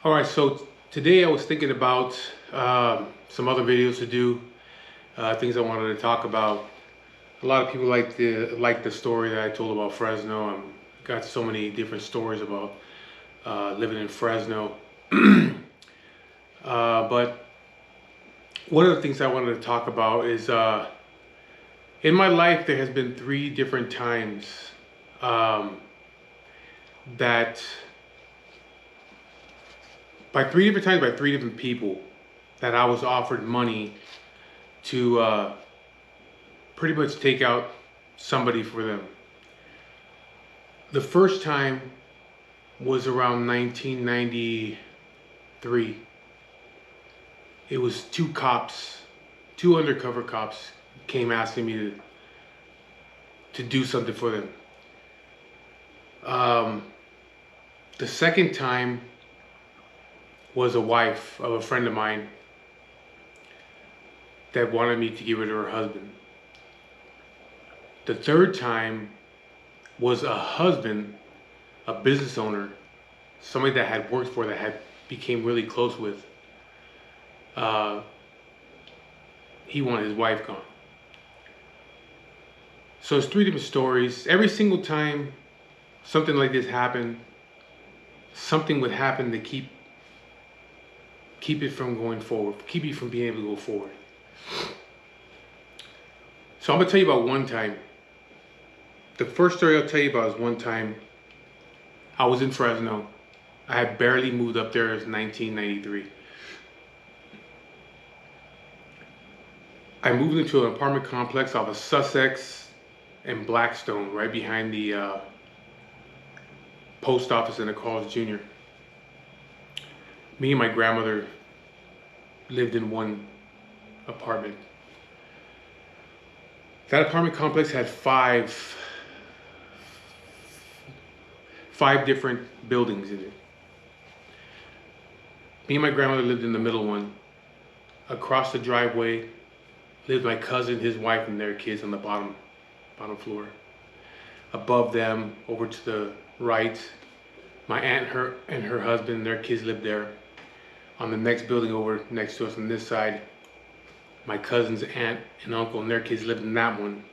All right, so today I was thinking about some other videos to do, things I wanted to talk about. A lot of people like the story that I told about Fresno. I've got so many different stories about living in Fresno. But one of the things I wanted to talk about is in my life there has been three different times that by three different people that I was offered money to pretty much take out somebody for them. The first time was around 1993. It was two undercover cops came asking me to do something for them. The second time was a wife of a friend of mine that wanted me to give her to her husband. The third time was a husband, a business owner, somebody that had worked for, that had became really close with. He wanted his wife gone. So it's three different stories. Every single time something like this happened, something would happen to keep it from going forward, keep you from being able to go forward. So I'm gonna tell you about one time. The first story I'll tell you about is one time I was in Fresno. I had barely moved up there. It was 1993. I moved into an apartment complex off of Sussex and Blackstone, right behind the post office in the Carl's Jr. Me and my grandmother lived in one apartment. That apartment complex had five different buildings in it. Me and my grandmother lived in the middle one. Across the driveway lived my cousin, his wife, and their kids on the bottom floor. Above them, over to the right, my aunt and her husband, their kids lived there. On the next building over next to us on this side, my cousin's aunt and uncle and their kids lived in that one.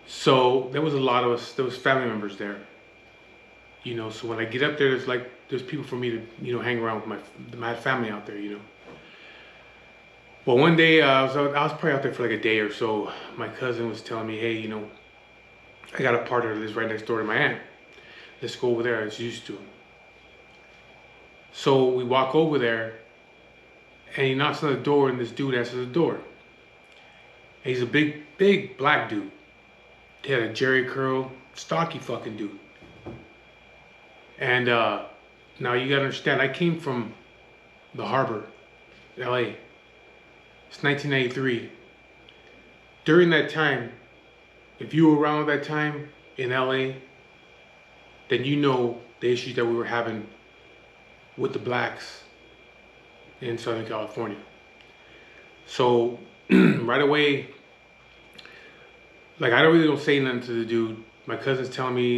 So there was a lot of us, there was family members there. You know, so when I get up there, there's people for me to, hang around with my family out there, Well, one day, I was probably out there for like a day or so. My cousin was telling me, hey, I got a partner that lives right next door to my aunt. Let's go over there. I was used to him. So we walk over there, and he knocks on the door, and this dude answers the door. And he's a big black dude. He had a jerry curl, stocky fucking dude. And now you gotta understand, I came from the harbor, LA. It's 1993. During that time, if you were around that time in LA, then you know the issues that we were having with the blacks in Southern California. So right away, like I don't say nothing to the dude. My cousin's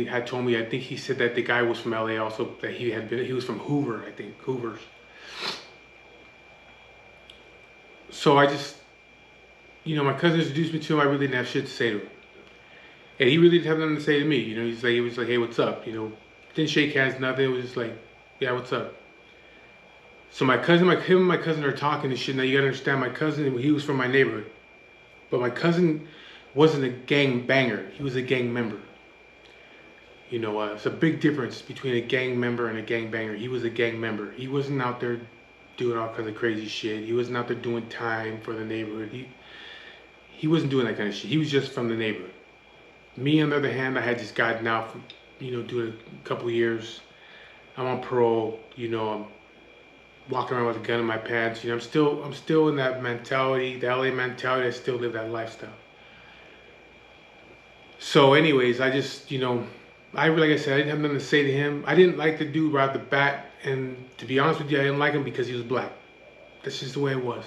had told me, I think he said that the guy was from LA also, that he was from Hoover, I think, Hoover's. So I just, my cousin introduced me to him. I really didn't have shit to say to him. And he really didn't have nothing to say to me. He was like, hey, what's up? Didn't shake hands, nothing. It was just like, yeah, what's up? So him and my cousin are talking and shit. Now you gotta understand, my cousin, he was from my neighborhood. But my cousin wasn't a gang banger. He was a gang member. It's a big difference between a gang member and a gang banger. He was a gang member. He wasn't out there doing all kinds of crazy shit. He wasn't out there doing time for the neighborhood. He wasn't doing that kind of shit. He was just from the neighborhood. Me, on the other hand, I had just gotten out from, doing a couple of years. I'm on parole. I'm walking around with a gun in my pants. I'm still in that mentality, the LA mentality. I still live that lifestyle. So anyways, I just, like I said, I didn't have nothing to say to him. I didn't like the dude right off the bat. And to be honest with you, I didn't like him because he was black. That's just the way it was.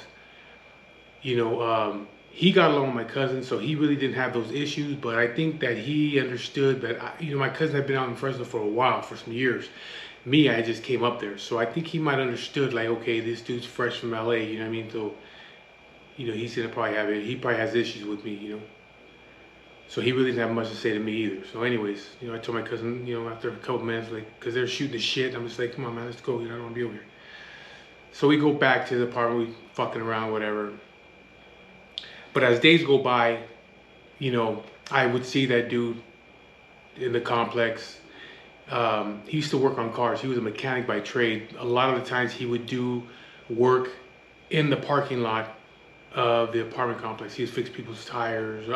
He got along with my cousin, so he really didn't have those issues. But I think that he understood that, my cousin had been out in Fresno for a while, for some years. Me, I just came up there. So I think he might understood, like, okay, this dude's fresh from LA, you know what I mean? So, you know, he's gonna probably have it. He probably has issues with me, you know. So he really didn't have much to say to me either. So anyways, you know, I told my cousin, you know, after a couple minutes, like, because they're shooting the shit, I'm just like, come on, man, let's go. You know, I don't want to be over here. So we go back to the apartment, we fucking around, whatever. But as days go by, you know, I would see that dude in the complex. He used to work on cars. He was a mechanic by trade. A lot of the times he would do work in the parking lot of the apartment complex. He would fix people's tires,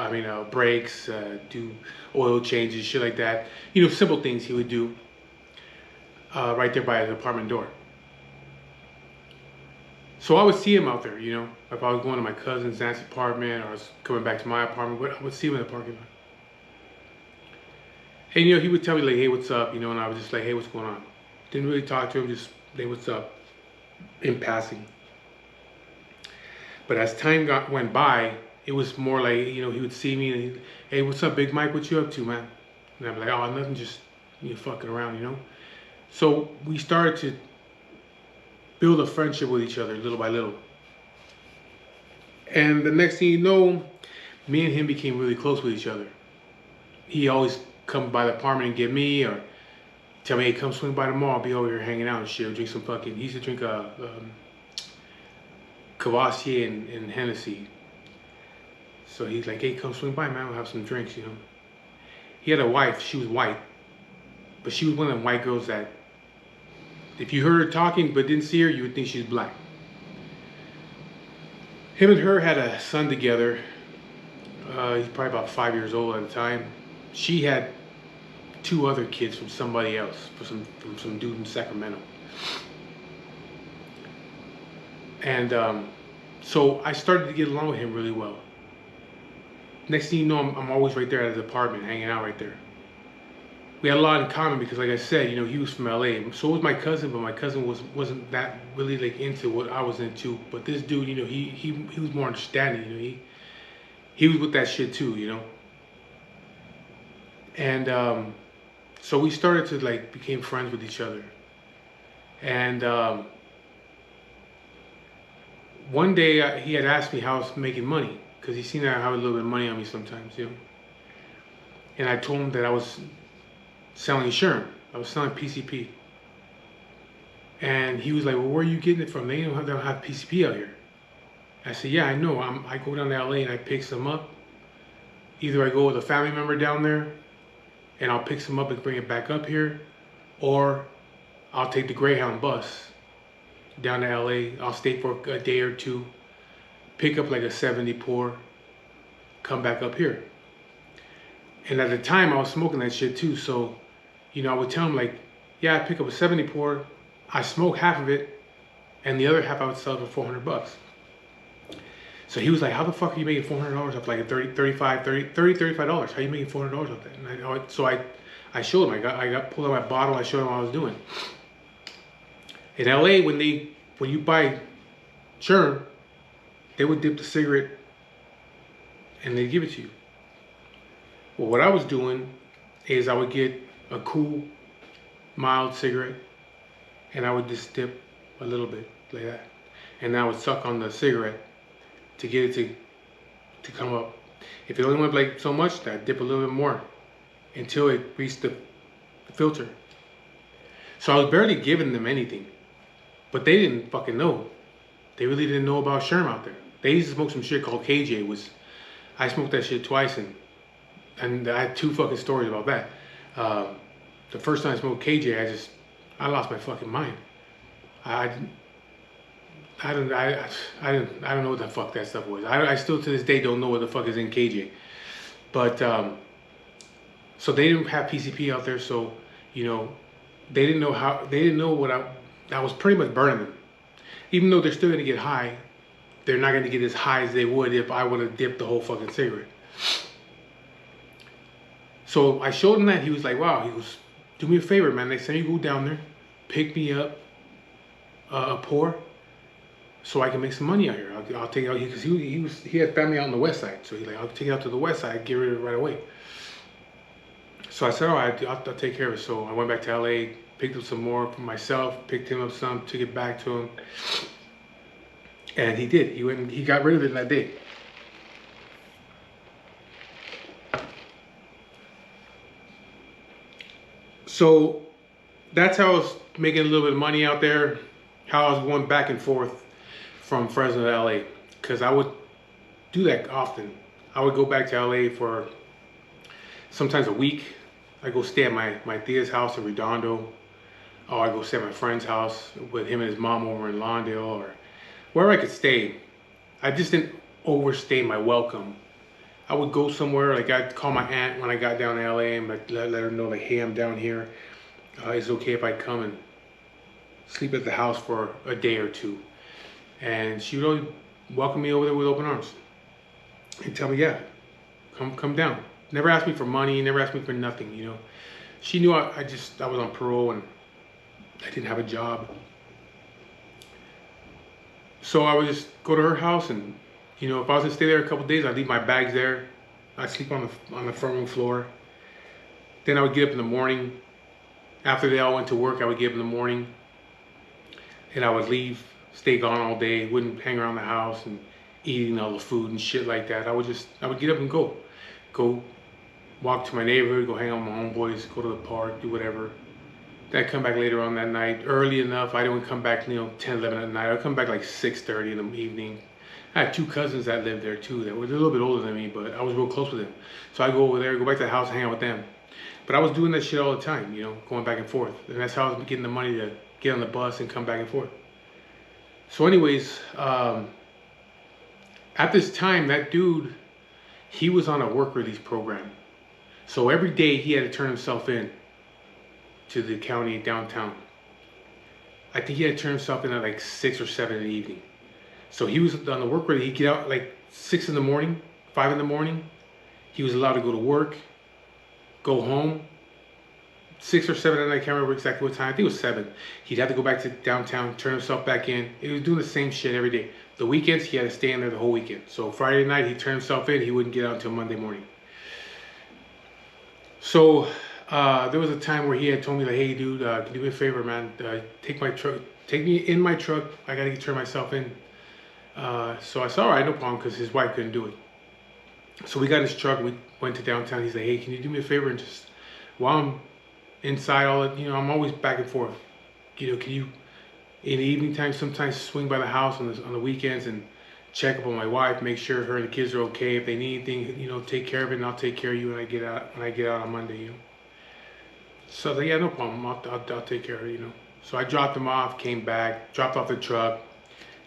brakes, do oil changes, shit like that. You know, simple things he would do right there by his apartment door. So I would see him out there, you know. If I was going to my cousin's aunt's apartment or I was coming back to my apartment, I would see him in the parking lot. And, you know, he would tell me, like, hey, what's up? You know, and I was just like, hey, what's going on? Didn't really talk to him, just, hey, what's up? In passing. But as time went by, it was more like, you know, he would see me and he'd, hey, what's up, Big Mike? What you up to, man? And I'd be like, oh, nothing, just, you know, fucking around, you know? So we started to build a friendship with each other little by little. And the next thing you know, me and him became really close with each other. He always come by the apartment and get me, or tell me, hey, come swing by the mall, I'll be over here hanging out and shit, or drink some fucking, he used to drink Cavassier and Hennessy. So he's like, hey, come swing by, man, we'll have some drinks, you know. He had a wife, she was white, but she was one of them white girls that if you heard her talking but didn't see her, you would think she's black. Him and her had a son together. He's probably about 5 years old at the time. She had 2 other kids from somebody else, from some dude in Sacramento. And so I started to get along with him really well. Next thing you know, I'm always right there at his apartment, hanging out right there. We had a lot in common because, like I said, you know, he was from LA. So was my cousin, but my cousin wasn't that really like into what I was into. But this dude, you know, he was more understanding. You know, he was with that shit too, you know. And so we started to like became friends with each other. And one day he had asked me how I was making money because he seen that I have a little bit of money on me sometimes, you know. And I told him that I was selling Sherm. I was selling PCP. And he was like, well, where are you getting it from? They don't have PCP out here. I said, yeah, I know. I go down to LA and I pick some up. Either I go with a family member down there and I'll pick some up and bring it back up here, or I'll take the Greyhound bus down to LA. I'll stay for a day or two, pick up like a 70 pour, come back up here. And at the time I was smoking that shit too, so you know, I would tell him like, yeah, I pick up a 70 pour, I smoke half of it, and the other half I would sell for 400 bucks. So he was like, how the fuck are you making $400 off like a $35? How are you making $400 off that? And so I showed him, I got pulled out my bottle, I showed him what I was doing. In LA, when you buy Sherm, they would dip the cigarette and they'd give it to you. Well, what I was doing is I would get a cool, mild cigarette, and I would just dip a little bit like that, and I would suck on the cigarette to get it to come up. If it only went like so much, I'd dip a little bit more until it reached the filter. So I was barely giving them anything, but they didn't fucking know. They really didn't know about Sherm out there. They used to smoke some shit called KJ. I smoked that shit twice, and I had 2 fucking stories about that. The first time I smoked KJ, I lost my fucking mind. I don't know what the fuck that stuff was. I still to this day don't know what the fuck is in KJ. But so they didn't have PCP out there, so you know they didn't know what I was pretty much burning them. Even though they're still gonna get high, they're not gonna get as high as they would if I would have dipped the whole fucking cigarette. So I showed him that. He was like, wow. He goes, do me a favor, man. Next time you go down there, pick me up a pour so I can make some money out here. I'll take it out, because he had family out on the west side. So he's like, I'll take it out to the west side, get rid of it right away. So I said, all right, I'll take care of it. So I went back to LA, picked up some more for myself, picked him up some, took it back to him. And he did. He went and he got rid of it that day. So that's how I was making a little bit of money out there, how I was going back and forth from Fresno to LA. Because I would do that often. I would go back to LA for sometimes a week. I go stay at my tia's house in Redondo. Or I go stay at my friend's house with him and his mom over in Lawndale, or wherever I could stay. I just didn't overstay my welcome. I would go somewhere, like I'd call my aunt when I got down to LA and let her know, like, hey, I'm down here. Is it okay if I come and sleep at the house for a day or two? And she would always welcome me over there with open arms and tell me, yeah, come down. Never asked me for money, never asked me for nothing, you know. She knew I was on parole and I didn't have a job. So I would just go to her house, and you know, if I was gonna stay there a couple days, I'd leave my bags there. I'd sleep on the front room floor. Then I would get up in the morning. After they all went to work, I would get up in the morning and I would leave, stay gone all day, wouldn't hang around the house and eating all the food and shit like that. I would get up and go walk to my neighborhood, go hang out with my homeboys, go to the park, do whatever. Then I'd come back later on that night, early enough. I didn't come back, you know, 10, 11 at night. I'd come back like 6:30 in the evening. I had two cousins that lived there too that were a little bit older than me, but I was real close with them. So I'd go over there, go back to the house, hang out with them. But I was doing that shit all the time, you know, going back and forth. And that's how I was getting the money to get on the bus and come back and forth. So anyways, at this time, that dude, he was on a work release program. So every day he had to turn himself in to the county downtown. I think he had to turn himself in at like 6 or 7 in the evening. So he was on the work release. He'd get out like 6 in the morning, 5 in the morning. He was allowed to go to work, go home. 6 or 7 at night, I can't remember exactly what time. I think it was 7. He'd have to go back to downtown, turn himself back in. He was doing the same shit every day. The weekends, he had to stay in there the whole weekend. So Friday night, he'd turn himself in. He wouldn't get out until Monday morning. So there was a time where he had told me, like, hey, dude, can you do me a favor, man? Take me in my truck. I got to turn myself in. So I said, all right, no problem, because his wife couldn't do it. So we got in his truck. We went to downtown. He's like, hey, can you do me a favor and just, while I'm inside all that, you know, I'm always back and forth. You know, can you, in the evening time, sometimes swing by the house on the weekends and check up on my wife, make sure her and the kids are okay. If they need anything, you know, take care of it, and I'll take care of you when I get out on Monday, you know. So I was like, yeah, no problem. I'll take care of it, you know. So I dropped him off, came back, dropped off the truck.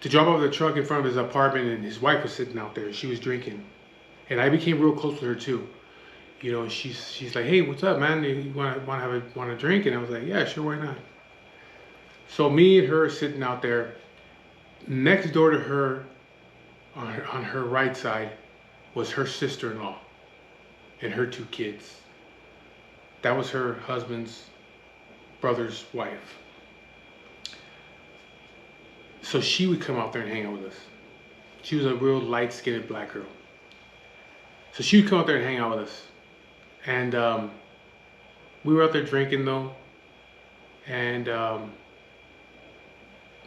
To drop off the truck in front of his apartment, and his wife was sitting out there. She was drinking, and I became real close with her too. You know, she's like, hey, what's up, man? You want a drink? And I was like, yeah, sure, why not? So me and her sitting out there. Next door to her, on her right side, was her sister-in-law and her 2 kids. That was her husband's brother's wife. So she would come out there and hang out with us. She was a real light-skinned black girl. So she would come out there and hang out with us. And we were out there drinking though. And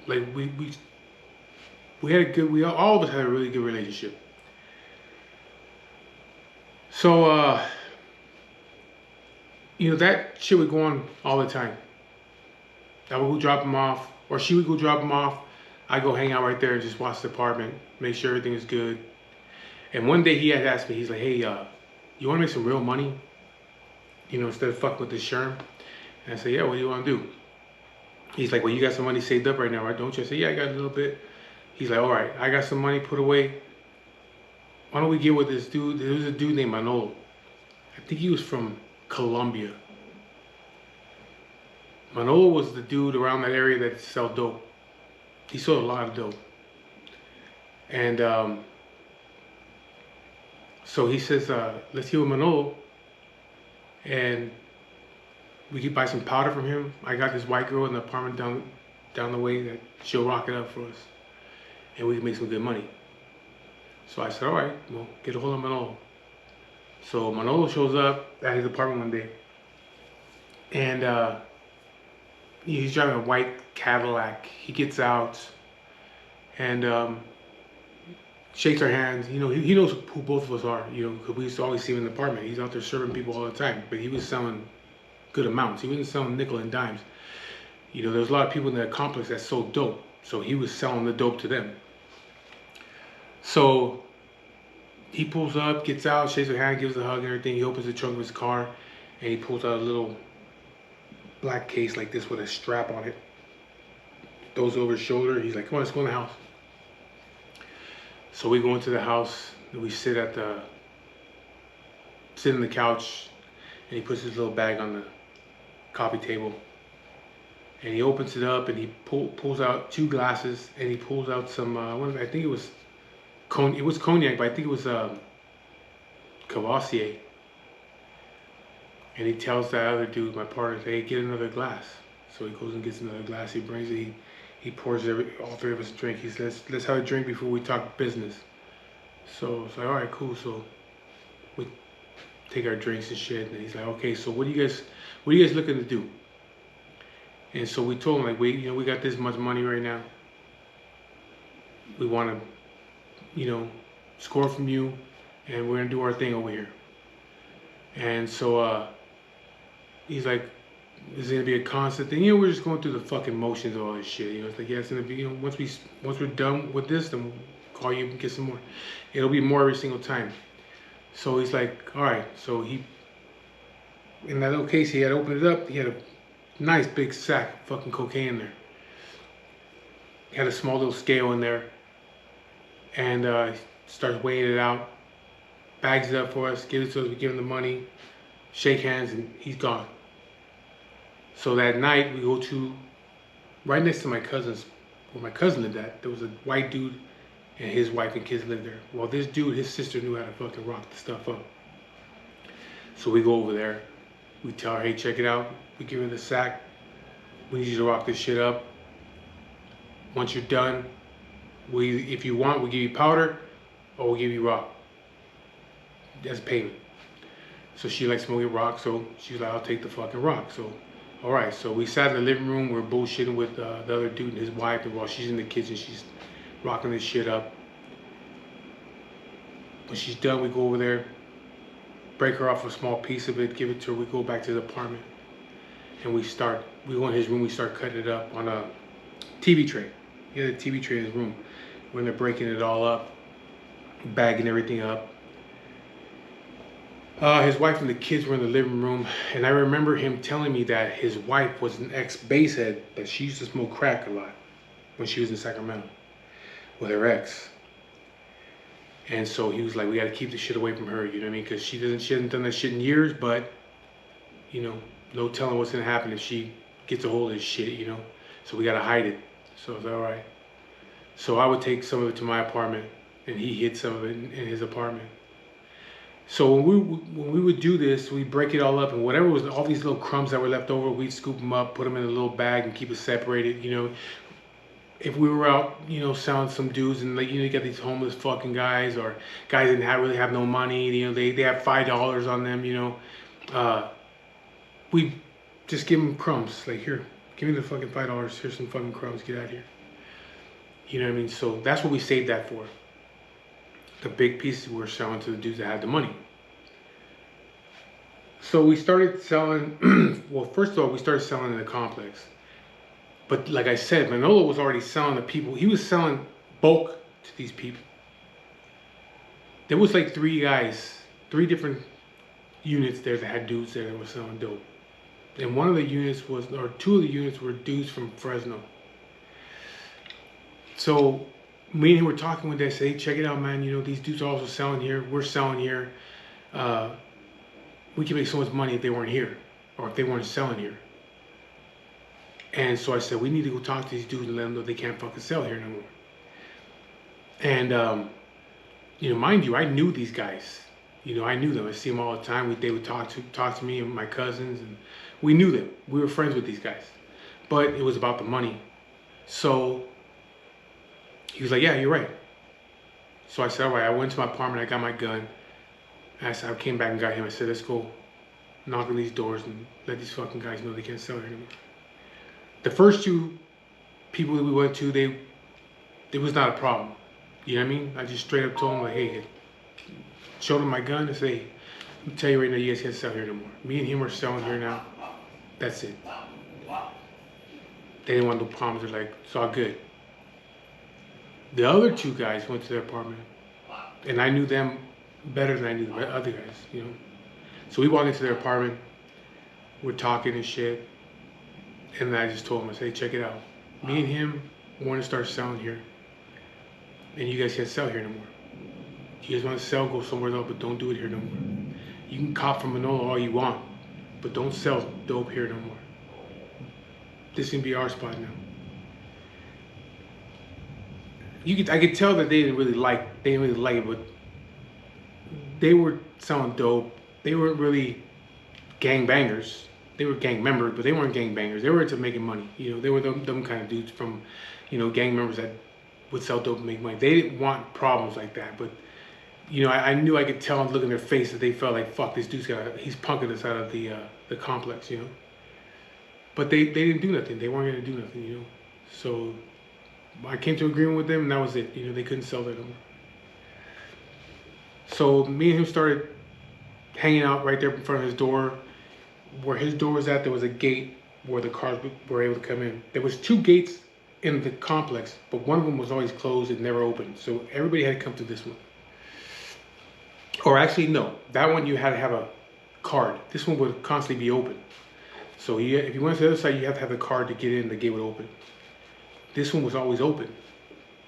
like we had a good, all of us had a really good relationship. So you know, that shit would go on all the time. I would go drop him off, or she would go drop him off. I'd go hang out right there and just watch the apartment, make sure everything is good. And one day he had asked me, he's like, hey, you want to make some real money? You know, instead of fucking with this Sherm? And I said, yeah, what do you want to do? He's like, well, you got some money saved up right now, right? Don't you? I said, yeah, I got a little bit. He's like, all right, I got some money put away. Why don't we get with this dude? There was a dude named Manolo. I think he was from Colombia. Manolo was the dude around that area that sold dope. He sold a lot of dope. And so he says, let's get with Manolo and we could buy some powder from him. I got this white girl in the apartment down the way that she'll rock it up for us. And we can make some good money. So I said, all right, well, get a hold of Manolo. So Manolo shows up at his apartment one day. And He's driving a white Cadillac. He gets out and shakes our hands. You know, he knows who both of us are. You know, because we used to always see him in the apartment. He's out there serving people all the time. But he was selling good amounts. He wasn't selling nickel and dimes. You know, there's a lot of people in that complex that sold dope. So he was selling the dope to them. So he pulls up, gets out, shakes her hand, gives a hug and everything. He opens the trunk of his car and he pulls out a little black case like this with a strap on it. Throws it over his shoulder. He's like, come on, let's go in the house. So we go into the house and we sit in the couch, and he puts his little bag on the coffee table. And he opens it up and he pulls out 2 glasses, and he pulls out some, I think it was cognac, but I think it was Cavassier. And he tells that other dude, my partner, hey, get another glass. So he goes and gets another glass. He brings it. He pours all 3 of us a drink. He says, let's have a drink before we talk business. So it's like, all right, cool. So we take our drinks and shit. And he's like, okay, so what are you guys looking to do? And so we told him, like, wait, you know, we got this much money right now. We want to, you know, score from you, and we're gonna do our thing over here. And so he's like, this is gonna be a constant thing. You know, we're just going through the fucking motions of all this shit. You know, it's like, yeah, it's gonna be, you know, once we're done with this, then we'll call you and get some more. It'll be more every single time. So he's like, all right. So he, in that little case, he had opened it up. He had a nice big sack of fucking cocaine in there. He had a small little scale in there, and starts weighing it out, bags it up for us, gives it to us. We give him the money, shake hands, and he's gone. So that night we go to right next to my cousin's, where my cousin lived at. There was a white dude and his wife and kids lived there. Well, this dude, his sister knew how to fucking rock the stuff up. So we go over there. We tell her, hey, check it out. We give her the sack. We need you to rock this shit up. Once you're done, if you want, we'll give you powder or we'll give you rock. That's payment. So she likes smoking rock, so she's like, I'll take the fucking rock. So, all right. So we sat in the living room. We're bullshitting with the other dude and his wife. And while she's in the kitchen, she's rocking this shit up. When she's done, we go over there, break her off a small piece of it, give it to her. We go back to the apartment, and we go in his room. We start cutting it up on a TV tray. He had a TV tray in his room. When they're breaking it all up, bagging everything up. His wife and the kids were in the living room, and I remember him telling me that his wife was an ex-basehead, but she used to smoke crack a lot when she was in Sacramento with her ex. And so he was like, we got to keep the shit away from her, you know what I mean? Because she hasn't done that shit in years, but, you know, no telling what's going to happen if she gets a hold of this shit, you know? So we got to hide it. So I was like, all right. So I would take some of it to my apartment, and he hid some of it in his apartment. So when we would do this, we'd break it all up, and whatever was, all these little crumbs that were left over, we'd scoop them up, put them in a little bag, and keep it separated, you know? If we were out, you know, selling some dudes, and, like, you know, you got these homeless fucking guys, or guys that didn't really have no money, you know, they have $5 on them, you know, we just give them crumbs. Like, here, give me the fucking $5. Here's some fucking crumbs. Get out of here. You know what I mean? So that's what we saved that for. The big pieces we were selling to the dudes that had the money. So we started selling. Well, first of all, we started selling in the complex. But like I said, Manolo was already selling to people. He was selling bulk to these people. There was like 3 different units there that had dudes there that were selling dope. And one of the units was, or 2 of the units were dudes from Fresno. So me and him were talking with that, say, hey, check it out, man. You know, these dudes are also selling here. We're selling here. We could make so much money if they weren't here, or if they weren't selling here. And so I said, we need to go talk to these dudes and let them know they can't fucking sell here no more. And, you know, mind you, I knew these guys. You know, I knew them. I see them all the time. They would talk to me and my cousins, and we knew them. We were friends with these guys. But it was about the money. So he was like, yeah, you're right. So I said, all right. I went to my apartment. I got my gun. I came back and got him. I said, let's go knock on these doors and let these fucking guys know they can't sell here anymore. The first two people that we went to, it was not a problem. You know what I mean? I just straight up told them like, hey, showed them my gun and say, hey, I'm tell you right now, you guys can't sell here no more. Me and him are selling here now. That's it. They didn't want no problems. They're like, it's all good. The other two guys went to their apartment, and I knew them better than I knew the other guys, you know. So we walked into their apartment, we're talking and shit, and I just told him, I said, hey, check it out. Me and him want to start selling here, and you guys can't sell here no more. You guys want to sell, go somewhere else, but don't do it here no more. You can cop from Manolo all you want, but don't sell dope here no more. This can be our spot now. I could tell that they didn't really like it, but they were selling dope. They weren't really gang bangers. They were gang members, but they weren't gang bangers. They were into making money. You know, they were them kind of dudes from, you know, gang members that would sell dope and make money. They didn't want problems like that, but you know, I knew I could tell and look in their face that they felt like, fuck, this dude's he's punking us out of the complex, you know. But they didn't do nothing. They weren't gonna do nothing, you know. So I came to an agreement with them, and that was it. You know, they couldn't sell that no more. So me and him started hanging out right there in front of his door. Where his door was at, there was a gate where the cars were able to come in. There was 2 gates in the complex, but one of them was always closed and never opened. So everybody had to come to this one. Or actually, no. That one you had to have a card. This one would constantly be open. So if you went to the other side, you have to have a card to get in. The gate would open. This one was always open.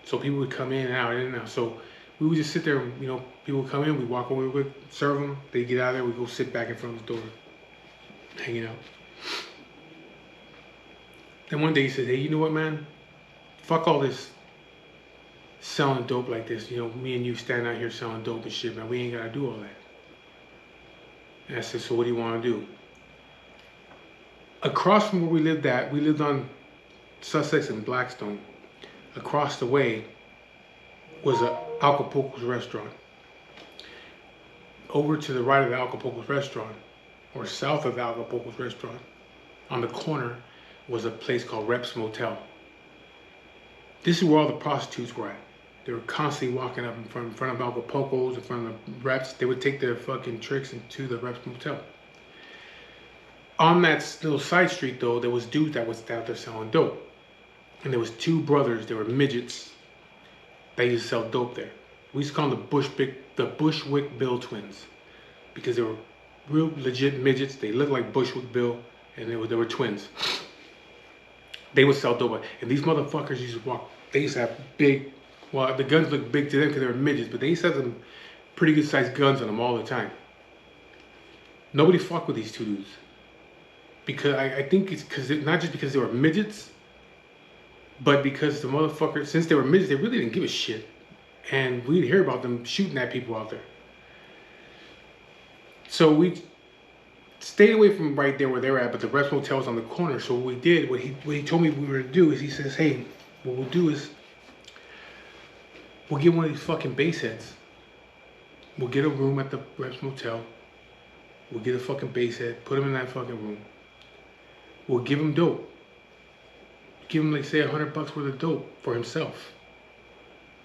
So people would come in and out, So we would just sit there, you know, people would come in, we'd walk over, we'd serve them, they'd get out of there, we'd go sit back in front of the door, hanging out. Then one day he said, hey, you know what, man? Fuck all this selling dope like this. You know, me and you standing out here selling dope and shit, man. We ain't gotta do all that. And I said, so what do you want to do? Across from where we lived on Sussex and Blackstone. Across the way was a Acapulco's restaurant. Over to the right of the Acapulco's restaurant, or south of the Acapulco's restaurant, on the corner was a place called Reps Motel. This is where all the prostitutes were at. They were constantly walking up in front of Acapulco's, in front of the Reps. They would take their fucking tricks into the Reps Motel. On that little side street, though, there was dudes that was out there selling dope. And there was 2 brothers, they were midgets, that used to sell dope there. We used to call them the Bushwick Bill twins, because they were real legit midgets. They looked like Bushwick Bill, and they were twins. They would sell dope, and these motherfuckers used to walk. They used to have big, well, the guns looked big to them because they were midgets, but they used to have some pretty good sized guns on them all the time. Nobody fucked with these 2 dudes, because I think it's not just because they were midgets, but because the motherfuckers, since they were midgets, they really didn't give a shit. And we'd hear about them shooting at people out there. So we stayed away from right there where they were at, but the Reps Motel was on the corner. So what we did, what he told me we were to do is, he says, hey, what we'll do is, we'll get one of these fucking bass heads. We'll get a room at the Reps Motel. We'll get a fucking bass head, put him in that fucking room. We'll give him dope. Give him, like, say, $100 worth of dope for himself.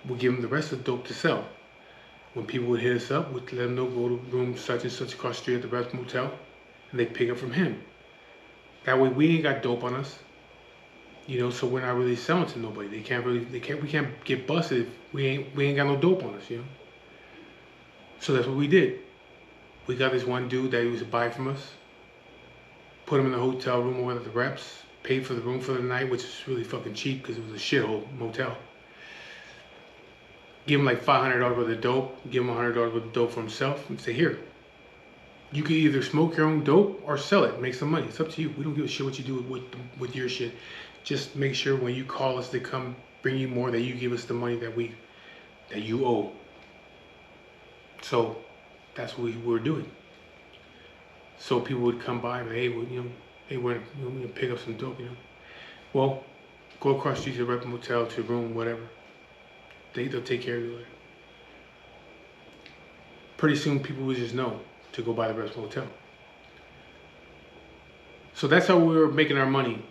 We'll give him the rest of the dope to sell. When people would hit us up, we'd let them know, go to room such and such across the street at the Reps Motel, and they'd pick up from him. That way we ain't got dope on us. You know, so we're not really selling to nobody. We can't get busted if we ain't got no dope on us, you know. So that's what we did. We got this one dude that used to buy from us, put him in the hotel room over at the Reps, paid for the room for the night, which is really fucking cheap because it was a shithole motel. Give him like $500 worth of dope, give him $100 worth of dope for himself, and say, here, you can either smoke your own dope or sell it, make some money. It's up to you. We don't give a shit what you do with your shit. Just make sure when you call us to come bring you more, that you give us the money that you owe. So that's what we were doing. So people would come by and, hey, well, you know, hey, we're gonna pick up some dope, you know. Well, go across the street to the Rep Motel, to a room, whatever. They'll take care of you later. Pretty soon people would just know to go by the Rep Motel. So that's how we were making our money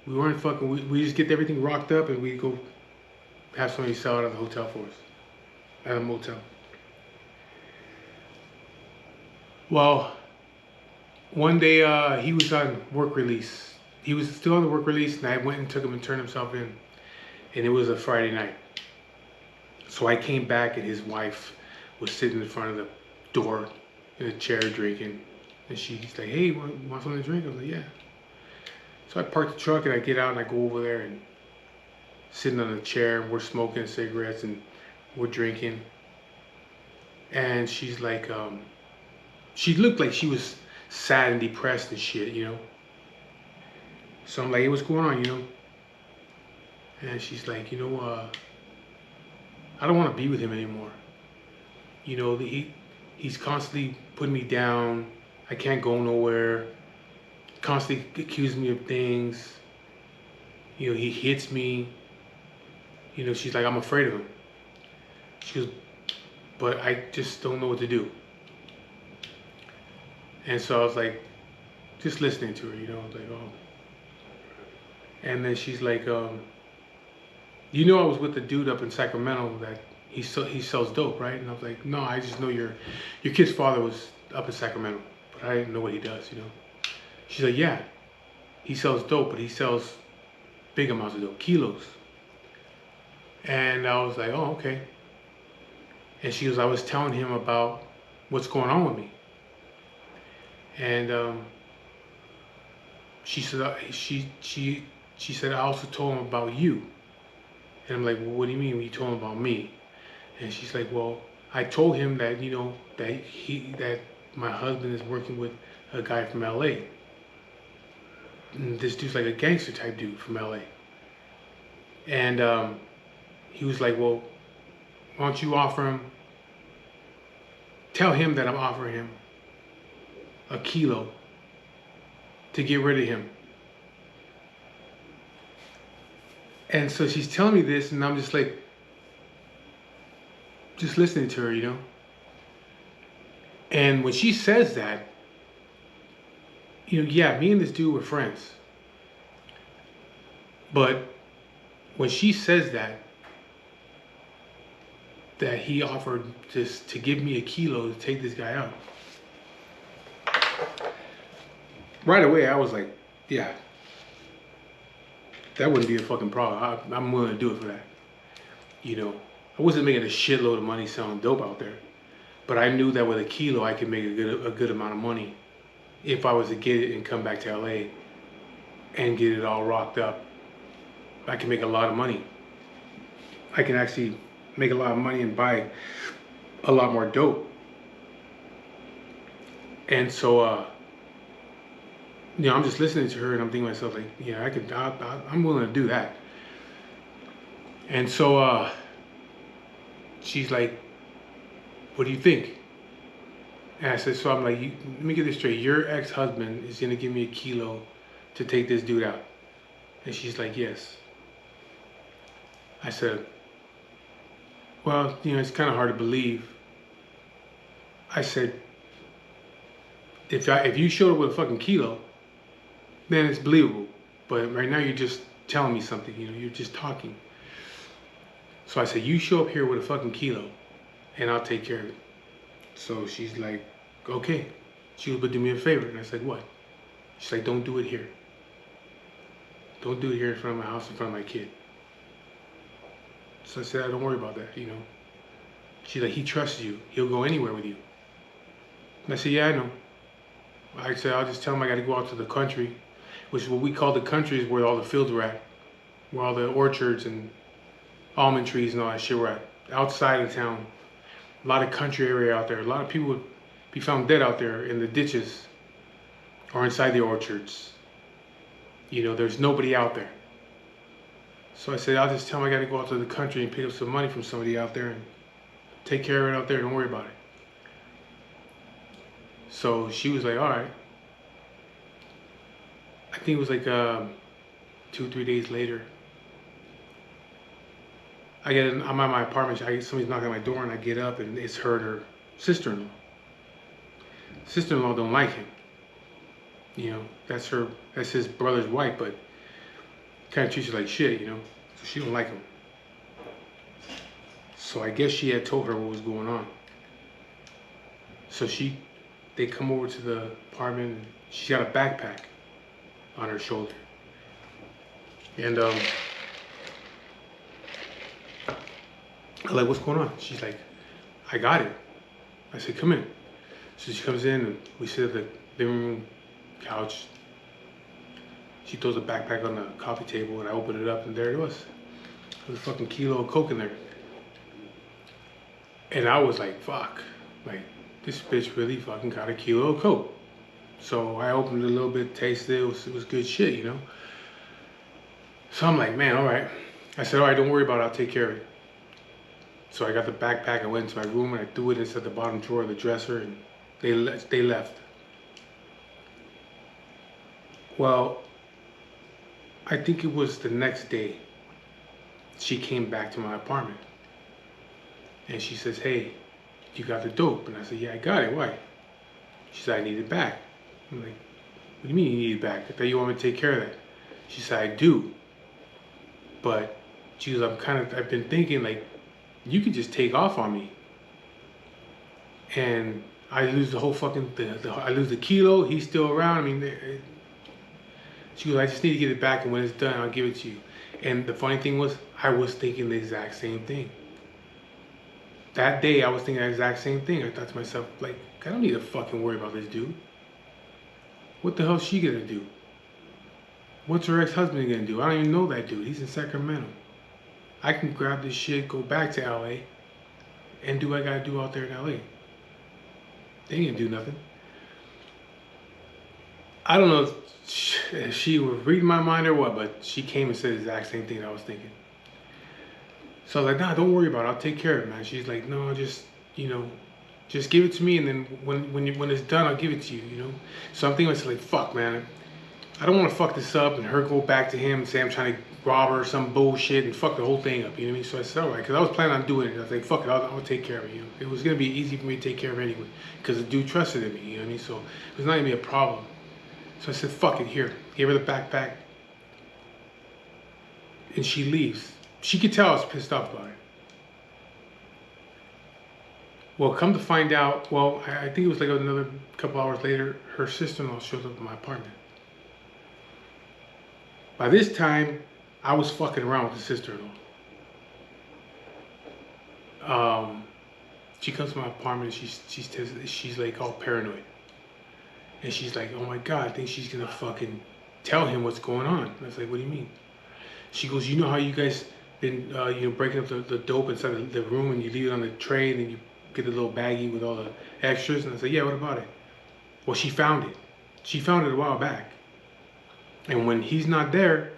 We weren't fucking. We just get everything rocked up and we go have somebody sell it at the hotel for us, at a motel. Well, one day he was on work release. He was still on the work release, and I went and took him and turned himself in. And it was a Friday night. So I came back, and his wife was sitting in front of the door in a chair drinking. And she's like, "Hey, want something to drink?" I was like, "Yeah." So I parked the truck, and I get out, and I go over there, and sitting on a chair, and we're smoking cigarettes, and we're drinking. And she's like, she looked like she was sad and depressed and shit, you know. So I'm like, "Hey, what's going on, you know?" And she's like, I don't want to be with him anymore. You know, he's constantly putting me down. I can't go nowhere. Constantly accusing me of things. You know, he hits me. You know, she's like, "I'm afraid of him." She goes, "But I just don't know what to do." And so I was like, just listening to her, you know, I was like, oh. And then she's like, "You know, I was with the dude up in Sacramento that he sells dope, right?" And I was like, "No, I just know your kid's father was up in Sacramento, but I didn't know what he does, you know." She's like, "Yeah, he sells dope, but he sells big amounts of dope, kilos." And I was like, "Oh, okay." And she goes, "I was telling him about what's going on with me." And she said, she said, "I also told him about you." And I'm like, "Well, what do you mean when you told him about me?" And she's like, "Well, I told him that, you know, that my husband is working with a guy from LA. And this dude's like a gangster type dude from LA." And he was like, "Well, why don't you tell him that I'm offering him a kilo to get rid of him." And so she's telling me this, and I'm just like, just listening to her, you know. And when she says that, you know, yeah, me and this dude were friends. But when she says that he offered just to give me a kilo to take this guy out, right away I was like, yeah, that wouldn't be a fucking problem. I'm willing to do it for that. You know, I wasn't making a shitload of money selling dope out there, but I knew that with a kilo I could make a good amount of money if I was to get it and come back to LA and get it all rocked up. I can make a lot of money. I can actually make a lot of money and buy a lot more dope. And so, you know, I'm just listening to her and I'm thinking to myself, like, yeah, I'm willing to do that. And so, she's like, "What do you think?" And I said, so I'm like, let me get this straight. Your ex-husband is going to give me a kilo to take this dude out. And she's like, "Yes." I said, "Well, you know, it's kind of hard to believe." I said, if you showed up with a fucking kilo, then it's believable. But right now you're just telling me something, you know, you're just talking. So I said, "You show up here with a fucking kilo and I'll take care of it." So she's like, "Okay." She was, "But do me a favor." And I said, "What?" She's like, "Don't do it here. Don't do it here in front of my house, in front of my kid." So I said, "Don't worry about that, you know." She's like, "He trusts you. He'll go anywhere with you." And I said, "Yeah, I know." I said, "I'll just tell him I got to go out to the country," which is what we call the country, is where all the fields were at, where all the orchards and almond trees and all that shit were at, outside of town. A lot of country area out there. A lot of people would be found dead out there in the ditches or inside the orchards. You know, there's nobody out there. So I said, I'll just tell him I got to go out to the country and pick up some money from somebody out there and take care of it out there. Don't worry about it. So she was like, all right. I think it was like 2-3 days later. I'm at my apartment. Somebody's knocking at my door, and I get up, and it's her and her sister-in-law. Sister-in-law don't like him. You know, that's his brother's wife, but kind of treats her like shit, you know. So she don't like him. So I guess she had told her what was going on. So they come over to the apartment. And she's got a backpack on her shoulder. And I'm like, what's going on? She's like, I got it. I said, come in. So she comes in and we sit at the living room couch. She throws a backpack on the coffee table and I open it up and there it was. There was a fucking kilo of coke in there. And I was like, fuck. Like, this bitch really fucking got a kilo of coke. So I opened it a little bit, tasted it. It was good shit, you know? So I'm like, man, all right. I said, all right, don't worry about it. I'll take care of it. So I got the backpack. I went into my room and I threw it inside the bottom drawer of the dresser and they left. Well, I think it was the next day she came back to my apartment. And she says, hey, you got the dope? And I said, yeah, I got it. Why? She said, I need it back. I'm like, what do you mean you need it back? I thought you want me to take care of that. She said, I do. But she goes, I've been thinking like, you could just take off on me. And I lose the whole fucking, I lose the kilo, he's still around. I mean, she goes, I just need to get it back and when it's done, I'll give it to you. And the funny thing was, I was thinking the exact same thing. That day, I was thinking the exact same thing. I thought to myself, like, I don't need to fucking worry about this dude. What the hell is she gonna do? What's her ex-husband gonna do? I don't even know that dude. He's in Sacramento. I can grab this shit, go back to LA, and do what I gotta do out there in LA. They ain't gonna do nothing. I don't know if she was reading my mind or what, but she came and said the exact same thing I was thinking. So I was like, nah, don't worry about it. I'll take care of it, man. She's like, no, just, you know, just give it to me, and then when it's done, I'll give it to you, you know? So I'm thinking, like, fuck, man. I don't want to fuck this up and her go back to him and say I'm trying to rob her or some bullshit and fuck the whole thing up, you know what I mean? So I said, all right, because I was planning on doing it. I was like, fuck it, I'll take care of it, you know? It was going to be easy for me to take care of it anyway, because the dude trusted in me, you know what I mean? So it was not going to be a problem. So I said, fuck it, here. Gave her the backpack. And she leaves. She could tell I was pissed off about it. Well, come to find out, well, I think it was like another couple hours later, her sister-in-law shows up at my apartment. By this time, I was fucking around with the sister-in-law. She comes to my apartment and she's like all paranoid. And she's like, oh my God, I think she's gonna fucking tell him what's going on. And I was like, what do you mean? She goes, you know how you guys been you know, breaking up the dope inside the room and you leave it on the tray and then you get the little baggie with all the extras? And I said, yeah, what about it? Well, she found it. She found it a while back. And when he's not there,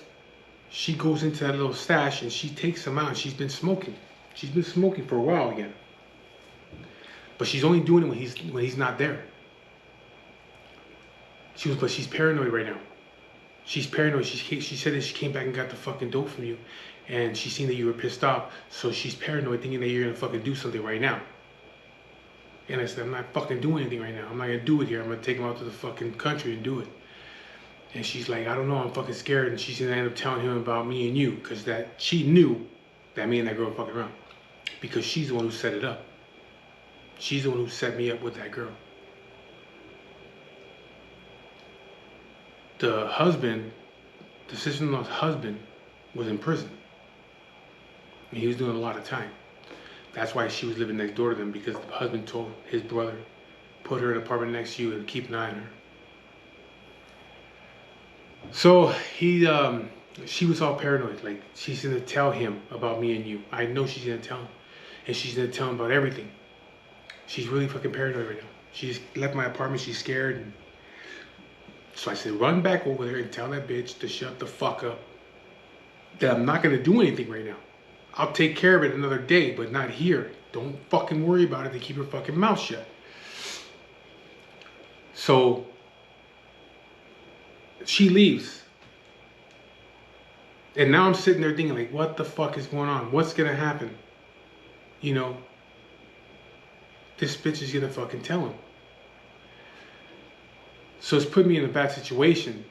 she goes into that little stash and she takes him out and she's been smoking. She's been smoking for a while again. But she's only doing it when he's not there. But she's paranoid right now. She's paranoid. She said that she came back and got the fucking dope from you. And she seen that you were pissed off. So she's paranoid thinking that you're gonna fucking do something right now. And I said, I'm not fucking doing anything right now. I'm not gonna do it here. I'm gonna take him out to the fucking country and do it. And she's like, I don't know, I'm fucking scared. And she's gonna end up telling him about me and you. Because that she knew that me and that girl were fucking around. Because she's the one who set it up. She's the one who set me up with that girl. The husband, the sister-in-law's husband, was in prison. And he was doing a lot of time. That's why she was living next door to them, because the husband told his brother, put her in an apartment next to you and keep an eye on her. So she was all paranoid. Like, she's gonna tell him about me and you. I know she's gonna tell him. And she's gonna tell him about everything. She's really fucking paranoid right now. She just left my apartment, she's scared. And so I said, run back over there and tell that bitch to shut the fuck up. That I'm not gonna do anything right now. I'll take care of it another day, but not here. Don't fucking worry about it to keep her fucking mouth shut. So she leaves. And now I'm sitting there thinking, like, what the fuck is going on? What's gonna happen? You know, this bitch is gonna fucking tell him. So it's put me in a bad situation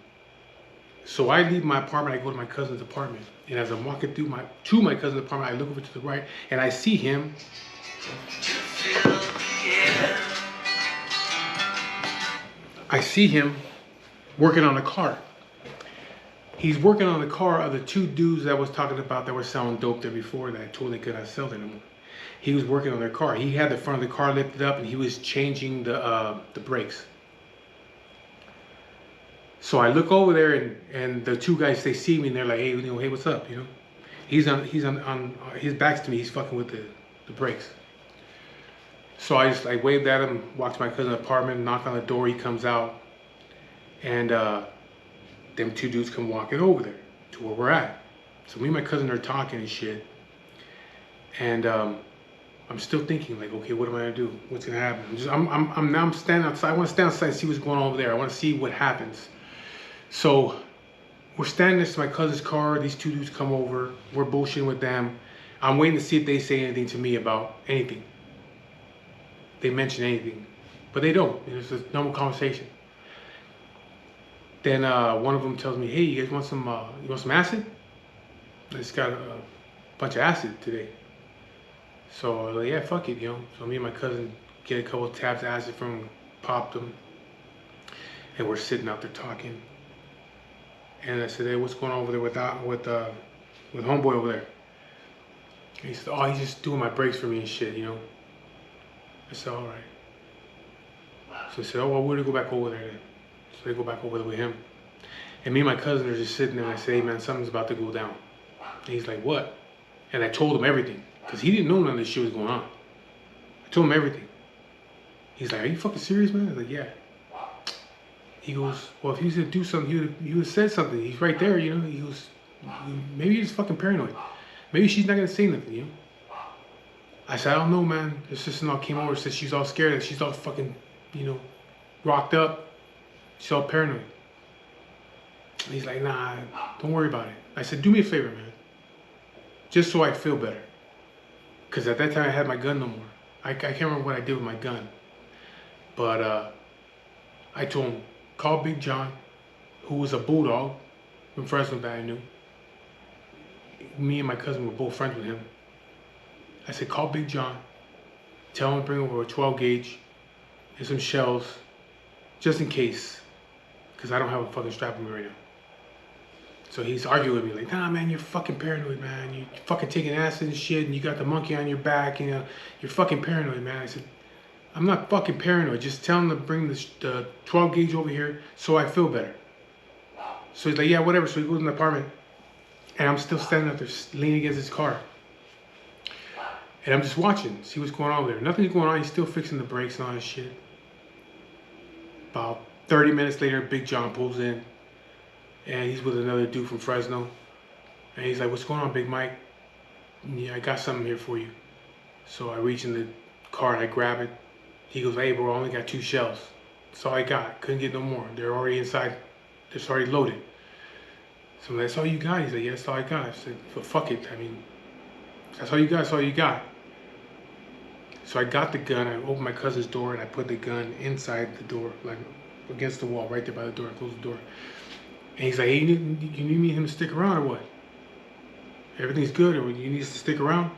So I leave my apartment, I go to my cousin's apartment. And as I'm walking through to my cousin's apartment, I look over to the right and I see him. I see him working on a car. He's working on the car of the two dudes that I was talking about that were selling dope there before that I told they could not sell anymore. He was working on their car. He had the front of the car lifted up and he was changing the brakes. So I look over there and the two guys, they see me and they're like, hey, hey, what's up? He's on his back's to me. He's fucking with the brakes. So I waved at him, walked to my cousin's apartment, knocked on the door. He comes out, and them two dudes come walking over there to where we're at. So me and my cousin are talking and shit, and I'm still thinking like, okay, what am I gonna do? What's gonna happen? I'm standing outside. I want to stand outside and see what's going on over there. I want to see what happens. So we're standing next to my cousin's car. These two dudes come over. We're bullshitting with them. I'm waiting to see if they say anything to me about anything. They mention anything, but they don't. It's a normal conversation. Then one of them tells me, "Hey, you guys want some acid? I just got a bunch of acid today." So I was like, "Yeah, fuck it, So me and my cousin get a couple of tabs of acid from him, popped them, and we're sitting out there talking. And I said, "Hey, what's going on over there with homeboy over there?" And he said, "Oh, he's just doing my brakes for me and shit, I said, all right. So I said, oh, well, we're going to go back over there then. So they go back over there with him. And me and my cousin are just sitting there and I say, hey, man, something's about to go down. And he's like, what? And I told him everything. Because he didn't know none of this shit was going on. I told him everything. He's like, are you fucking serious, man? I was like, yeah. He goes, well, if he was going to do something, he would have said something. He's right there, He goes, maybe he's fucking paranoid. Maybe she's not going to say nothing, I said, I don't know, man. His sister-in-law came over and said she's all scared, that she's all fucking, rocked up. She's all paranoid. And he's like, nah, don't worry about it. I said, do me a favor, man. Just so I feel better. Because at that time I had my gun no more. I can't remember what I did with my gun. But I told him, call Big John, who was a bulldog from Fresno that I knew. Me and my cousin were both friends with him. I said, call Big John, tell him to bring over a 12 gauge and some shells, just in case, because I don't have a fucking strap on me right now. So he's arguing with me like, nah, man, you're fucking paranoid, man. You're fucking taking acid and shit, and you got the monkey on your back, and you're fucking paranoid, man. I said, I'm not fucking paranoid. Just tell him to bring the 12 gauge over here so I feel better. So he's like, yeah, whatever. So he goes in the apartment, and I'm still standing up there leaning against his car. And I'm just watching, see what's going on there. Nothing's going on. He's still fixing the brakes and all that shit. About 30 minutes later, Big John pulls in. And he's with another dude from Fresno. And he's like, what's going on, Big Mike? Yeah, I got something here for you. So I reach in the car and I grab it. He goes, hey, bro, I only got 2 shells. That's all I got. Couldn't get no more. They're already inside. They're already loaded. So I'm like, that's all you got? He's like, yeah, that's all I got. I said, well, fuck it. I mean, that's all you got. That's all you got. So I got the gun, I opened my cousin's door, and I put the gun inside the door, like against the wall, right there by the door. I closed the door. And he's like, hey, you need him to stick around or what? Everything's good, or you need us to stick around?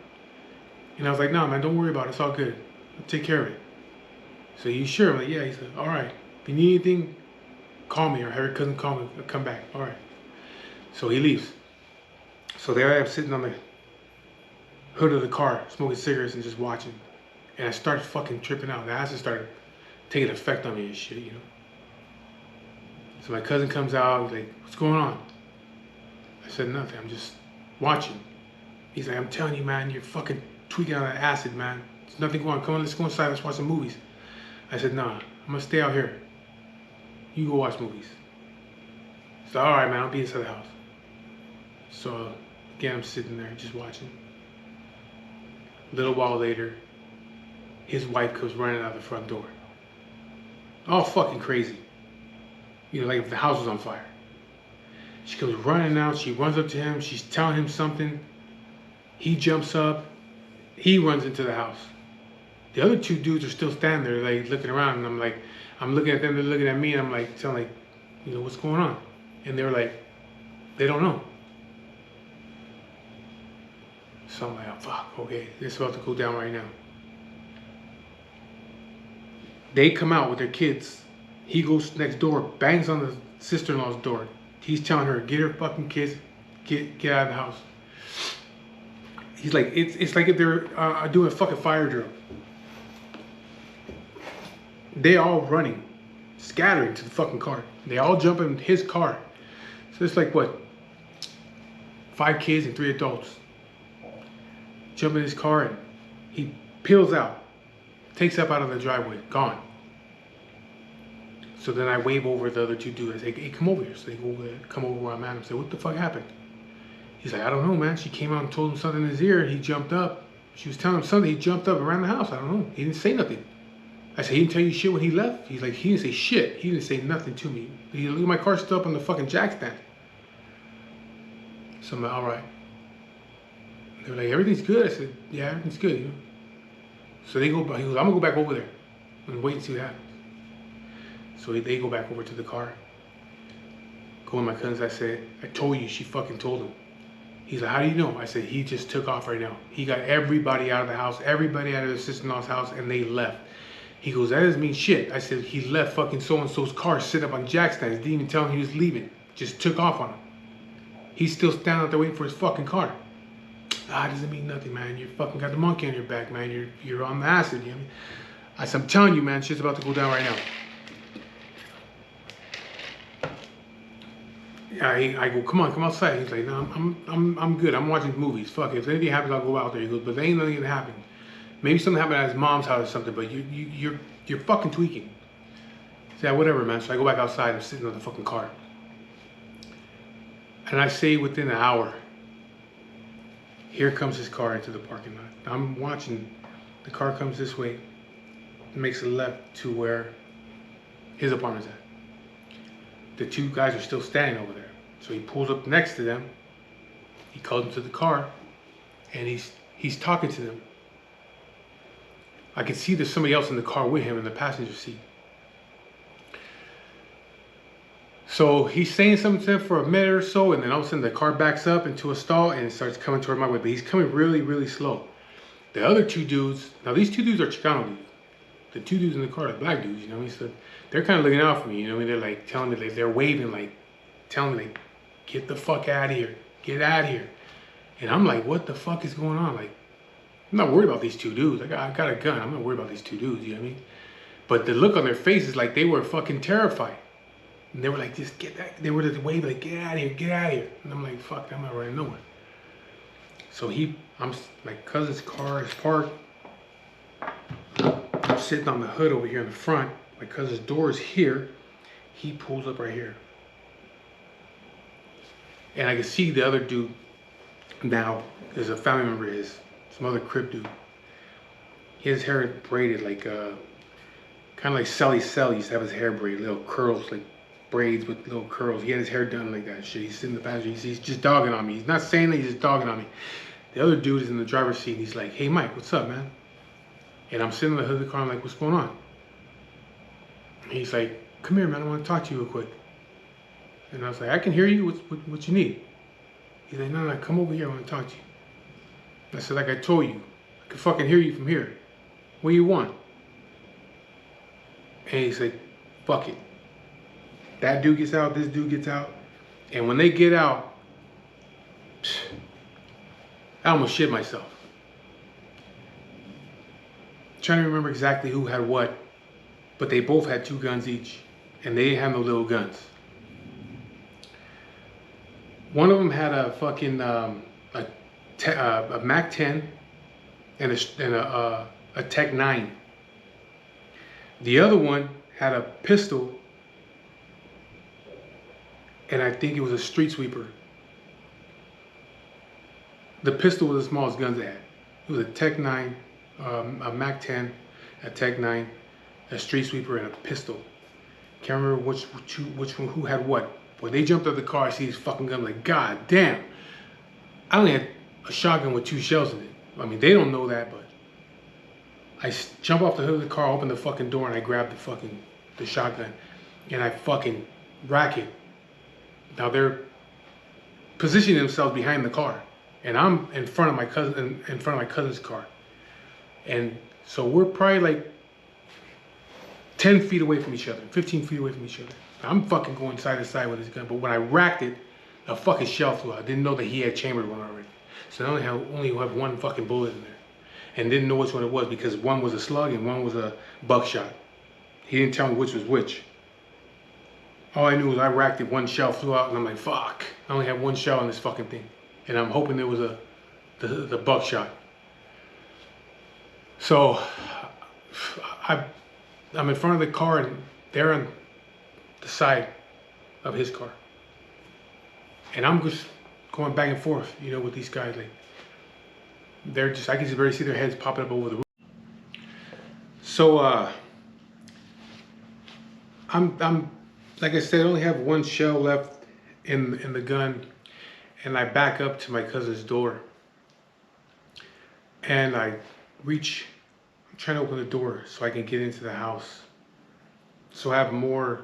And I was like, no, man, don't worry about it. It's all good. I'll take care of it. So you sure? I'm like, yeah. He said, all right. If you need anything, call me, or have your cousin call me. I'll come back. All right. So he leaves. So there I am sitting on the hood of the car, smoking cigarettes and just watching. And I started fucking tripping out. The acid started taking effect on me and shit, So my cousin comes out, he's like, what's going on? I said, nothing, I'm just watching. He's like, I'm telling you, man, you're fucking tweaking on that acid, man. There's nothing going on. Come on, let's go inside, let's watch some movies. I said, nah, I'm gonna stay out here. You go watch movies. So, all right, man, I'll be inside the house. So, again, I'm sitting there just watching. A little while later, his wife comes running out the front door. All fucking crazy. Like if the house was on fire. She comes running out, she runs up to him, she's telling him something. He jumps up, he runs into the house. The other 2 dudes are still standing there, like looking around, and I'm looking at them, they're looking at me, and I'm like, telling what's going on? And they're like, They don't know. So I'm like, oh, fuck, okay, this is about to go down right now. They come out with their kids. He goes next door, bangs on the sister-in-law's door. He's telling her, get her fucking kids, get out of the house. He's like, it's like if they're doing a fucking fire drill. They all running, scattering to the fucking car. They all jump in his car. So it's like what? 5 kids and 3 adults. Jump in his car and he peels out, takes up out of the driveway, gone. So then I wave over the other 2 dudes. I say, hey, come over here. So they go over there, come over where I'm at. I say, what the fuck happened? He's like, I don't know, man. She came out and told him something in his ear. He jumped up. She was telling him something. He jumped up around the house. I don't know. He didn't say nothing. I said, he didn't tell you shit when he left? He's like, he didn't say shit. He didn't say nothing to me. He look at my car still up on the fucking jack stand. So I'm like, all right. They were like, everything's good. I said, yeah, everything's good. You know? So they go, he goes, I'm gonna go back over there and wait and see what happens. So they go back over to the car. Go with my cousins. I said, I told you, she fucking told him. He's like, how do you know? I said, he just took off right now. He got everybody out of the house, everybody out of the sister-in-law's house, and they left. He goes, that doesn't mean shit. I said, he left fucking so-and-so's car sit up on jack stands. Didn't even tell him he was leaving. Just took off on him. He's still standing out there waiting for his fucking car. Ah, doesn't mean nothing, man. You fucking got the monkey on your back, man. You're on the acid, you know what I mean? I said, I'm telling you, man, shit's about to go down right now. I go, come on, come outside. He's like, no, I'm good. I'm watching movies. Fuck it. If anything happens, I'll go out there. He goes, but there ain't nothing gonna happen. Maybe something happened at his mom's house or something, but you're fucking tweaking. So yeah, whatever, man. So I go back outside. I'm sitting on the fucking car, and I say within an hour, here comes his car into the parking lot. I'm watching. The car comes this way, makes a left to where his apartment's at. The 2 guys are still standing over there. So he pulls up next to them. He calls them to the car, and he's talking to them. I can see there's somebody else in the car with him in the passenger seat. So he's saying something to them for a minute or so, and then all of a sudden the car backs up into a stall and starts coming toward my way. But he's coming really, really slow. The other 2 dudes, now these 2 dudes are Chicano dudes. The 2 dudes in the car are black dudes, you know what I mean? So they're kind of looking out for me, you know what I mean? They're like telling me, like, they're waving, like, telling me, like, get the fuck out of here. Get out of here. And I'm like, what the fuck is going on? Like, I'm not worried about these 2 dudes. I got a gun. I'm not worried about these 2 dudes, you know what I mean? But the look on their faces, like, they were fucking terrified. And they were like, just get that. They were just waving, like, get out of here, get out of here. And I'm like, fuck, I'm not running nowhere. So my cousin's car is parked. I'm sitting on the hood over here in the front. My cousin's door is here. He pulls up right here. And I can see the other dude now. There's a family member of his, some other Crip dude. He has his hair braided like, kind of like Sally used to have his hair braided, little curls, like braids with little curls. He had his hair done like that shit. He's sitting in the passenger. He's just dogging on me. He's not saying that, he's just dogging on me. The other dude is in the driver's seat. And he's like, hey, Mike, what's up, man? And I'm sitting on the hood of the car. I'm like, what's going on? And he's like, come here, man. I want to talk to you real quick. And I was like, I can hear you. What you need? He's like, no, come over here. I want to talk to you. I said, like I told you, I can fucking hear you from here. What do you want? And he's like, fuck it. That dude gets out, this dude gets out. And when they get out, I almost shit myself. Trying to remember exactly who had what, but they both had 2 guns each, and they didn't have no little guns. One of them had a fucking a Mac 10 and a Tech 9. The other one had a pistol, and I think it was a street sweeper. The pistol was the smallest guns they had. It was a Tech 9, a Mac 10, a Tech 9, a street sweeper, and a pistol. Can't remember which one, who had what. When they jumped out of the car, I see these fucking guns, like, god damn. I only had a shotgun with 2 shells in it. I mean, they don't know that, but I jump off the hood of the car, open the fucking door, and I grab the shotgun, and I fucking rack it. Now they're positioning themselves behind the car, and I'm in front of my cousin, in front of my cousin's car, and so we're probably like 10 feet away from each other, 15 feet away from each other. I'm fucking going side to side with his gun, but when I racked it, a fucking shell flew out. I didn't know that he had chambered one already, so I only have one fucking bullet in there, and didn't know which one it was because one was a slug and one was a buckshot. He didn't tell me which was which. All I knew was I racked it, one shell flew out, and I'm like, fuck. I only have one shell on this fucking thing. And I'm hoping it was the buckshot. So, I'm in front of the car, and they're on the side of his car. And I'm just going back and forth, you know, with these guys. Like, they're just, I can just barely see their heads popping up over the roof. So, I'm like I said, I only have one shell left in the gun, and I back up to my cousin's door, and I'm trying to open the door so I can get into the house, so I have more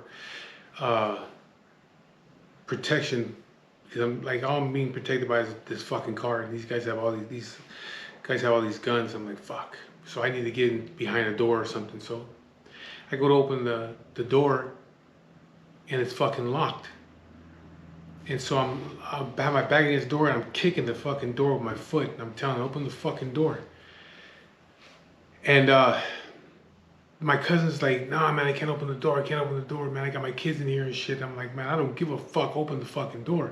protection, because I'm like, all I'm being protected by is this fucking car, and these guys have all these guys have all these guns. I'm like, fuck, so I need to get in behind a door or something. So I go to open the door, and it's fucking locked. And so I have my back against the door, and I'm kicking the fucking door with my foot. And I'm telling him, open the fucking door. And my cousin's like, nah, man, I can't open the door. I can't open the door, man. I got my kids in here and shit. I'm like, man, I don't give a fuck. Open the fucking door.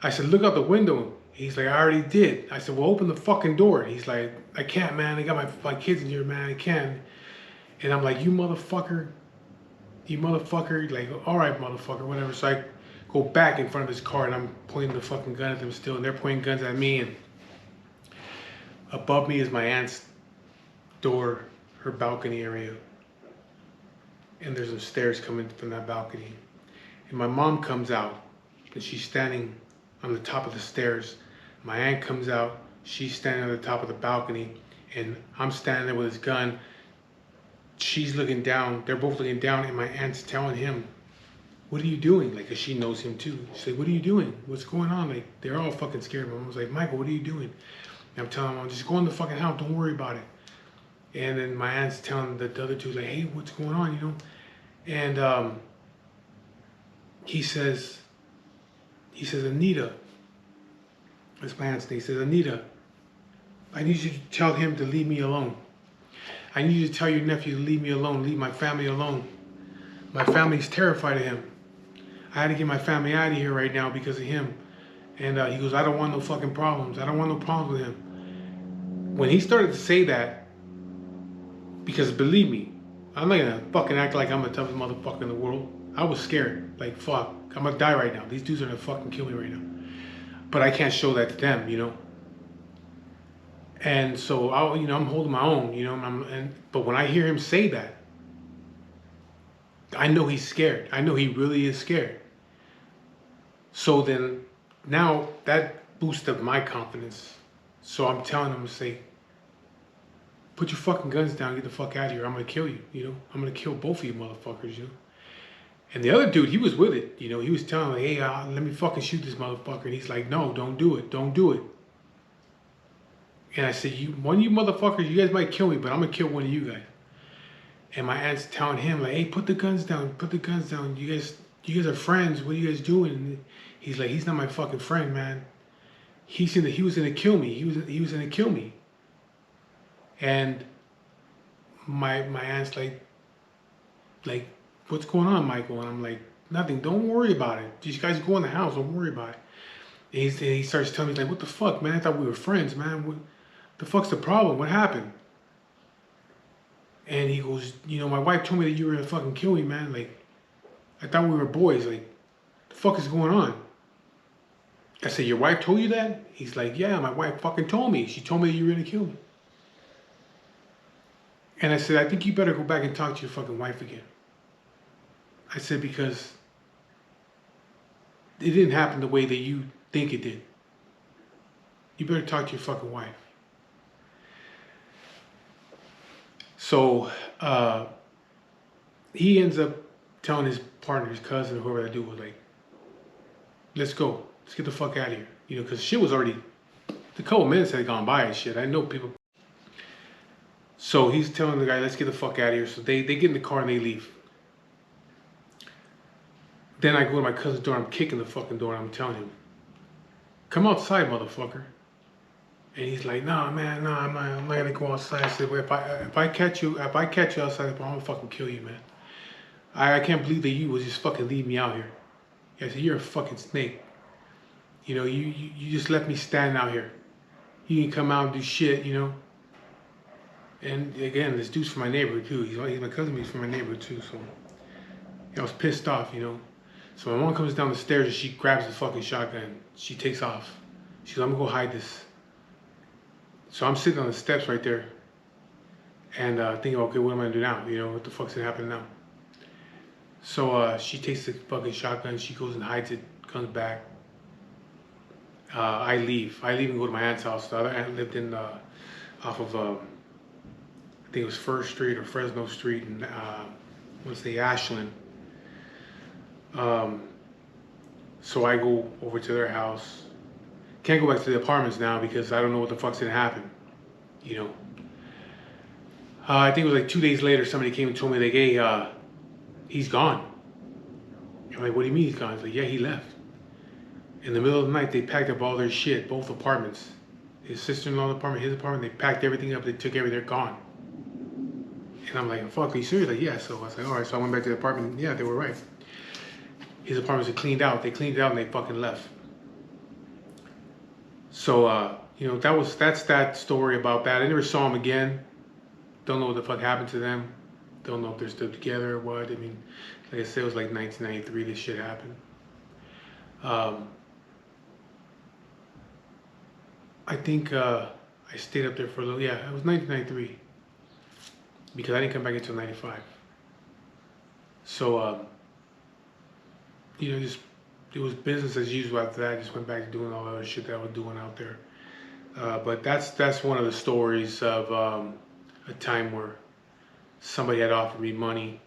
I said, look out the window. He's like, I already did. I said, well, open the fucking door. He's like, I can't, man. I got my kids in here, man. I can't. And I'm like, you motherfucker, like, all right, motherfucker, whatever. So I go back in front of his car, and I'm pointing the fucking gun at them still, and they're pointing guns at me. And above me is my aunt's door, her balcony area, and there's some stairs coming from that balcony. And my mom comes out, and she's standing on the top of the stairs. My aunt comes out, she's standing on the top of the balcony, and I'm standing there with his gun. She's looking down, they're both looking down, and my aunt's telling him, what are you doing? Like, 'cause she knows him too. She's like, what are you doing? What's going on? Like, they're all fucking scared. My mom was like, Michael, what are you doing? And I'm telling him, just go in the fucking house, don't worry about it. And then my aunt's telling the other two, like, hey, what's going on, you know? And he says, Anita, that's my aunt's name. He says, Anita, I need you to tell him to leave me alone. I need you to tell your nephew to leave me alone, leave my family alone. My family's terrified of him. I had to get my family out of here right now because of him. And he goes, I don't want no fucking problems. I don't want no problems with him. When he started to say that, because believe me, I'm not gonna fucking act like I'm the toughest motherfucker in the world. I was scared. Like, fuck, I'm gonna die right now. These dudes are gonna fucking kill me right now. But I can't show that to them, you know? And so, I'm holding my own, you know? But when I hear him say that, I know he's scared. I know he really is scared. So then, now that boosted my confidence. So I'm telling him to say, put your fucking guns down, get the fuck out of here. I'm gonna kill you, you know? I'm gonna kill both of you motherfuckers, you know? And the other dude, he was with it, you know? He was telling me, hey, let me fucking shoot this motherfucker. And he's like, no, don't do it, don't do it. And I said, one of you motherfuckers, you guys might kill me, but I'm gonna kill one of you guys. And my aunt's telling him, like, hey, put the guns down, put the guns down. You guys are friends, what are you guys doing? And he's like, he's not my fucking friend, man. He was gonna kill me, he was gonna kill me. And my aunt's like, what's going on, Michael? And I'm like, nothing, don't worry about it. These guys go in the house, don't worry about it. And he starts telling me, like, what the fuck, man? I thought we were friends, man. What the fuck's the problem? What happened? And he goes, you know, my wife told me that you were gonna fucking kill me, man. Like, I thought we were boys. Like, the fuck is going on? I said, your wife told you that? He's like, yeah, my wife fucking told me. She told me that you were gonna kill me. And I said, I think you better go back and talk to your fucking wife again. I said, because it didn't happen the way that you think it did. You better talk to your fucking wife. So he ends up telling his partner, his cousin, whoever that dude was, like, let's go. let's get the fuck out of here. You know, because shit was already, the couple minutes had gone by and shit. I know people. So he's telling the guy, let's get the fuck out of here. So they get in the car and they leave. Then I go to my cousin's door, I'm kicking the fucking door and I'm telling him, come outside, motherfucker. And he's like, nah, man, nah, I'm not gonna go outside. I said, well, if I catch you outside, I'm gonna fucking kill you, man. I can't believe that you would just fucking leave me out here. I said, you're a fucking snake. You know, you just left me standing out here. You can come out and do shit, you know. And again, this dude's from my neighborhood too. He's my cousin, but he's from my neighborhood too. So I was pissed off, you know. So my mom comes down the stairs and she grabs the fucking shotgun. She takes off. She's like, I'm gonna go hide this. So I'm sitting on the steps right there and thinking, okay, what am I gonna do now? You know, what the fuck's gonna happen now? So she takes the fucking shotgun, she goes and hides it, comes back. I leave and go to my aunt's house. The other aunt lived in, off of, I think it was First Street or Fresno Street in, let's say Ashland. So I go over to their house. Can't go back to the apartments now because I don't know what the fuck's gonna happen, you know. I think it was like 2 days later, somebody came and told me, like, hey, he's gone. I'm like, what do you mean he's gone? He's like, yeah, he left. In the middle of the night, they packed up all their shit, both apartments. His sister-in-law's apartment, his apartment, they packed everything up, they took everything, they're gone. And I'm like, fuck, are you serious? Like, yeah. So I was like, all right, so I went back to the apartment, yeah, they were right. His apartments are cleaned out, they cleaned it out and they fucking left. So, you know, that's that story about that. I never saw him again. Don't know what the fuck happened to them. Don't know if they're still together or what. I mean, like I said, it was like 1993 this shit happened. I think I stayed up there for a little, yeah, it was 1993. Because I didn't come back until 95. So, you know, just, it was business as usual after that. I just went back to doing all the other shit that I was doing out there. But that's one of the stories of a time where somebody had offered me money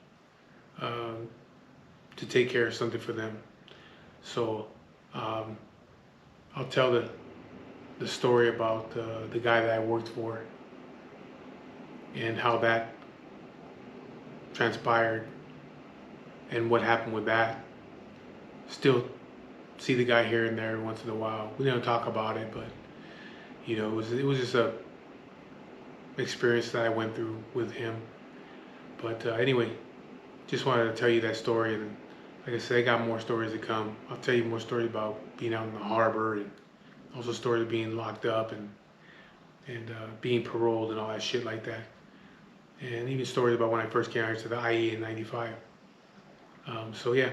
to take care of something for them. So I'll tell the story about the guy that I worked for and how that transpired and what happened with that. Still see the guy here and there once in a while. We don't talk about it, but you know, it was just a experience that I went through with him. But anyway, just wanted to tell you that story, and like I said, I got more stories to come. I'll tell you more stories about being out in the harbor, and also stories of being locked up and being paroled and all that shit like that, and even stories about when I first came out to the IE in '95. So yeah,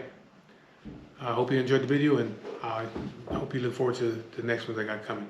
I hope you enjoyed the video, and I hope you look forward to the next ones I got coming.